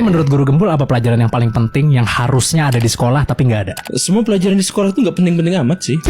Menurut Guru Gembul apa pelajaran yang paling penting yang harusnya ada di sekolah tapi nggak ada? Semua pelajaran di sekolah itu nggak penting-penting amat sih.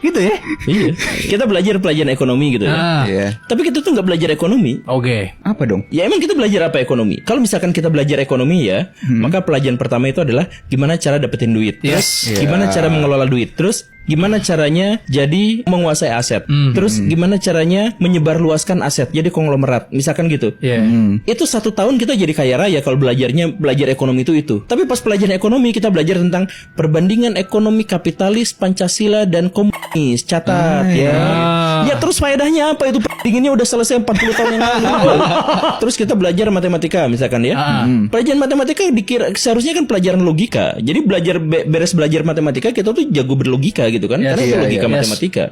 Gitu ya? Iya. Kita belajar pelajaran ekonomi gitu ya. Iya. Tapi kita tuh nggak belajar ekonomi. Oke. Apa dong? Ya emang kita belajar apa ekonomi? Kalau misalkan kita belajar ekonomi ya, maka pelajaran pertama itu adalah gimana cara dapetin duit. Terus gimana cara mengelola duit. Terus gimana caranya jadi menguasai aset. Terus gimana caranya menyebarluaskan aset jadi konglomerat. Misalkan gitu. Iya. Itu 1 tahun kita jadi kaya raya kalau belajar ekonomi itu. Tapi pas pelajaran ekonomi kita belajar tentang perbandingan ekonomi kapitalis, Pancasila dan komunis. Catat ya. Ya terus faedahnya apa itu? Perbandingannya udah selesai 40 tahun yang lalu. Terus kita belajar matematika misalkan ya. Pelajaran matematika seharusnya kan pelajaran logika. Jadi beres belajar matematika kita tuh jago berlogika gitu kan. Karena itu logika matematika.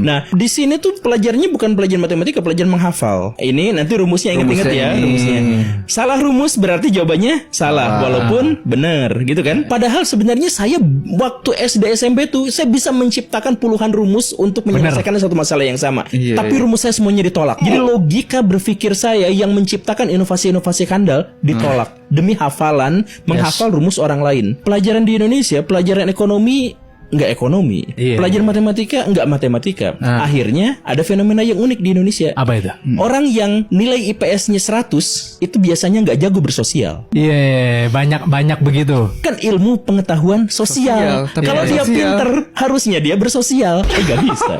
Nah, di sini tuh pelajarannya bukan pelajaran matematika, pelajaran menghafal. Ini nanti rumusnya ingat-ingat ya, rumusnya. Salah rumus berarti jawabannya salah walaupun benar gitu kan. Padahal sebenarnya saya waktu SD SMP tuh saya bisa menciptakan puluhan rumus untuk menyelesaikan satu masalah yang sama. Tapi rumus saya semuanya ditolak. Jadi logika berpikir saya yang menciptakan inovasi-inovasi handal ditolak demi hafalan menghafal rumus orang lain. Pelajaran di Indonesia, pelajaran ekonomi nggak ekonomi, pelajaran matematika nggak matematika. Akhirnya ada fenomena yang unik di Indonesia. Apa itu? Orang yang nilai IPS-nya 100 itu biasanya nggak jago bersosial. Iya, banyak begitu. Kan ilmu pengetahuan sosial. Kalau dia pinter, harusnya dia bersosial. Nggak bisa.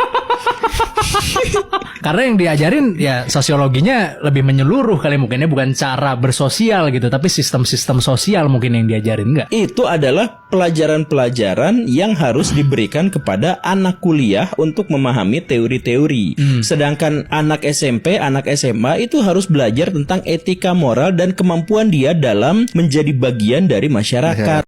Karena yang diajarin ya sosiologinya lebih menyeluruh kali mungkinnya, bukan cara bersosial gitu, tapi sistem-sistem sosial mungkin yang diajarin enggak? Itu adalah pelajaran-pelajaran yang harus diberikan kepada anak kuliah untuk memahami teori-teori. Sedangkan anak SMP, anak SMA itu harus belajar tentang etika moral dan kemampuan dia dalam menjadi bagian dari masyarakat.